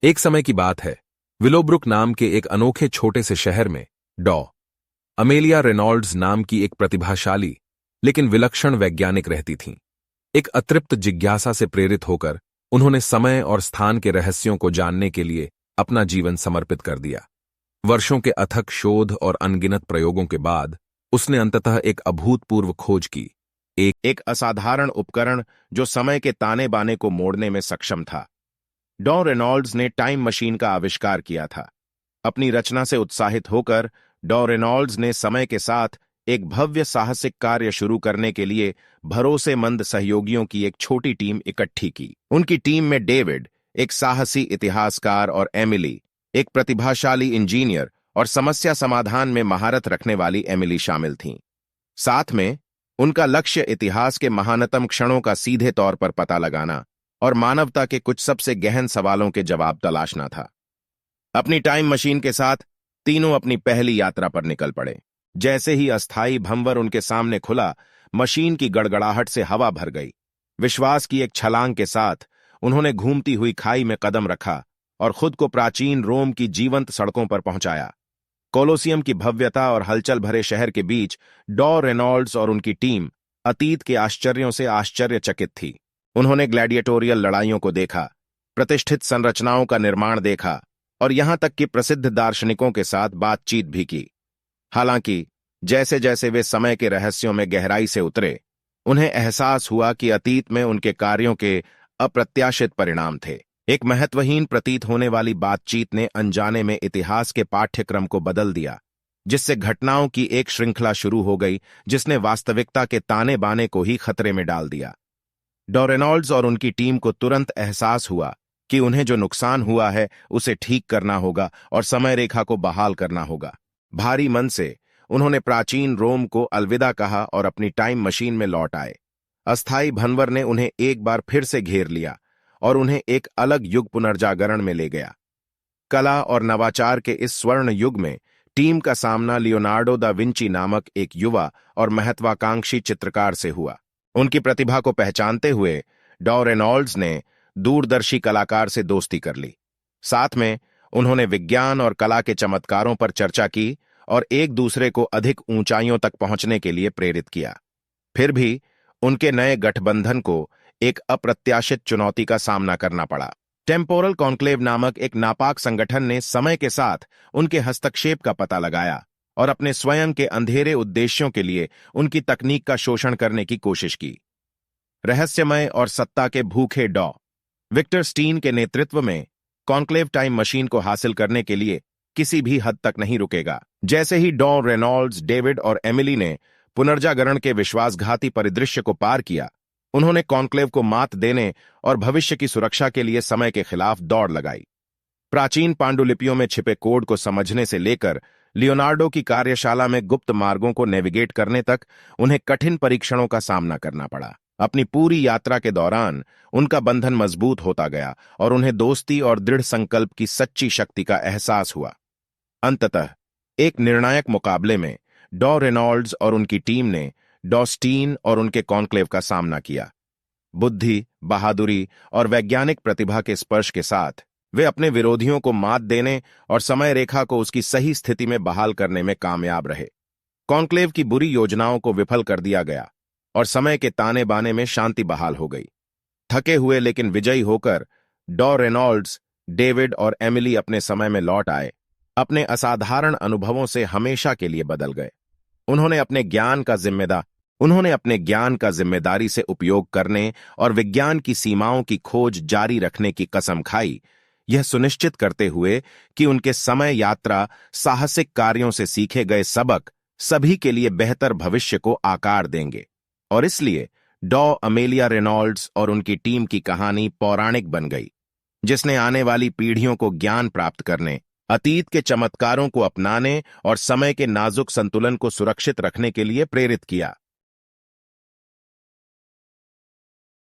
एक समय की बात है, विलोब्रुक नाम के एक अनोखे छोटे से शहर में डॉ अमेलिया रेनॉल्ड्स नाम की एक प्रतिभाशाली लेकिन विलक्षण वैज्ञानिक रहती थीं। एक अतृप्त जिज्ञासा से प्रेरित होकर उन्होंने समय और स्थान के रहस्यों को जानने के लिए अपना जीवन समर्पित कर दिया। वर्षों के अथक शोध और अनगिनत प्रयोगों के बाद उसने अंततः एक अभूतपूर्व खोज की, एक असाधारण उपकरण जो समय के ताने बाने को मोड़ने में सक्षम था। डॉ रेनॉल्ड्स ने टाइम मशीन का आविष्कार किया था। अपनी रचना से उत्साहित होकर डॉ रेनॉल्ड्स ने समय के साथ एक भव्य साहसिक कार्य शुरू करने के लिए भरोसेमंद सहयोगियों की एक छोटी टीम इकट्ठी की। उनकी टीम में डेविड, एक साहसी इतिहासकार, और एमिली, एक प्रतिभाशाली इंजीनियर और समस्या समाधान में महारत रखने वाली एमिली शामिल थीं। साथ में उनका लक्ष्य इतिहास के महानतम क्षणों का सीधे तौर पर पता लगाना और मानवता के कुछ सबसे गहन सवालों के जवाब तलाशना था। अपनी टाइम मशीन के साथ तीनों अपनी पहली यात्रा पर निकल पड़े। जैसे ही अस्थायी भंवर उनके सामने खुला, मशीन की गड़गड़ाहट से हवा भर गई। विश्वास की एक छलांग के साथ उन्होंने घूमती हुई खाई में कदम रखा और खुद को प्राचीन रोम की जीवंत सड़कों पर पहुंचाया। कोलोसियम की भव्यता और हलचल भरे शहर के बीच डॉ रेनॉल्ड्स और उनकी टीम अतीत के आश्चर्यों से आश्चर्यचकित थी। उन्होंने ग्लैडिएटोरियल लड़ाइयों को देखा, प्रतिष्ठित संरचनाओं का निर्माण देखा और यहां तक कि प्रसिद्ध दार्शनिकों के साथ बातचीत भी की। हालांकि जैसे जैसे वे समय के रहस्यों में गहराई से उतरे, उन्हें एहसास हुआ कि अतीत में उनके कार्यों के अप्रत्याशित परिणाम थे। एक महत्वहीन प्रतीत होने वाली बातचीत ने अनजाने में इतिहास के पाठ्यक्रम को बदल दिया, जिससे घटनाओं की एक श्रृंखला शुरू हो गई जिसने वास्तविकता के ताने बाने को ही खतरे में डाल दिया। डॉ रेनॉल्ड्स और उनकी टीम को तुरंत एहसास हुआ कि उन्हें जो नुकसान हुआ है उसे ठीक करना होगा और समय रेखा को बहाल करना होगा। भारी मन से उन्होंने प्राचीन रोम को अलविदा कहा और अपनी टाइम मशीन में लौट आए। अस्थायी भंवर ने उन्हें एक बार फिर से घेर लिया और उन्हें एक अलग युग पुनर्जागरण में ले गया। कला और नवाचार के इस स्वर्ण युग में टीम का सामना लियोनार्डो दा विंची नामक एक युवा और महत्वाकांक्षी चित्रकार से हुआ। उनकी प्रतिभा को पहचानते हुए डॉ रेनॉल्ड्स ने दूरदर्शी कलाकार से दोस्ती कर ली। साथ में उन्होंने विज्ञान और कला के चमत्कारों पर चर्चा की और एक दूसरे को अधिक ऊंचाइयों तक पहुंचने के लिए प्रेरित किया। फिर भी उनके नए गठबंधन को एक अप्रत्याशित चुनौती का सामना करना पड़ा। टेम्पोरल कॉन्क्लेव नामक एक नापाक संगठन ने समय के साथ उनके हस्तक्षेप का पता लगाया और अपने स्वयं के अंधेरे उद्देश्यों के लिए उनकी तकनीक का शोषण करने की कोशिश की। रहस्यमय और सत्ता के भूखे डॉ विक्टर स्टीन के नेतृत्व में कॉन्क्लेव टाइम मशीन को हासिल करने के लिए किसी भी हद तक नहीं रुकेगा। जैसे ही डॉ रेनॉल्ड्स, डेविड और एमिली ने पुनर्जागरण के विश्वासघाती परिदृश्य को पार किया, उन्होंने कॉन्क्लेव को मात देने और भविष्य की सुरक्षा के लिए समय के खिलाफ दौड़ लगाई। प्राचीन पांडुलिपियों में छिपे कोड को समझने से लेकर लियोनार्डो की कार्यशाला में गुप्त मार्गों को नेविगेट करने तक उन्हें कठिन परीक्षणों का सामना करना पड़ा। अपनी पूरी यात्रा के दौरान उनका बंधन मजबूत होता गया और उन्हें दोस्ती और दृढ़ संकल्प की सच्ची शक्ति का एहसास हुआ। अंततः एक निर्णायक मुकाबले में डॉ रेनॉल्ड्स और उनकी टीम ने डॉ स्टीन और उनके कॉन्क्लेव का सामना किया। बुद्धि, बहादुरी और वैज्ञानिक प्रतिभा के स्पर्श के साथ वे अपने विरोधियों को मात देने और समय रेखा को उसकी सही स्थिति में बहाल करने में कामयाब रहे। कॉन्क्लेव की बुरी योजनाओं को विफल कर दिया गया और समय के ताने बाने में शांति बहाल हो गई। थके हुए लेकिन विजयी होकर डॉ रेनॉल्ड्स, डेविड और एमिली अपने समय में लौट आए। अपने असाधारण अनुभवों से हमेशा के लिए बदल गए। उन्होंने अपने ज्ञान का जिम्मेदारी से उपयोग करने और विज्ञान की सीमाओं की खोज जारी रखने की कसम खाई, यह सुनिश्चित करते हुए कि उनके समय यात्रा साहसिक कार्यों से सीखे गए सबक सभी के लिए बेहतर भविष्य को आकार देंगे। और इसलिए डॉ अमेलिया रेनॉल्ड्स और उनकी टीम की कहानी पौराणिक बन गई, जिसने आने वाली पीढ़ियों को ज्ञान प्राप्त करने, अतीत के चमत्कारों को अपनाने और समय के नाजुक संतुलन को सुरक्षित रखने के लिए प्रेरित किया।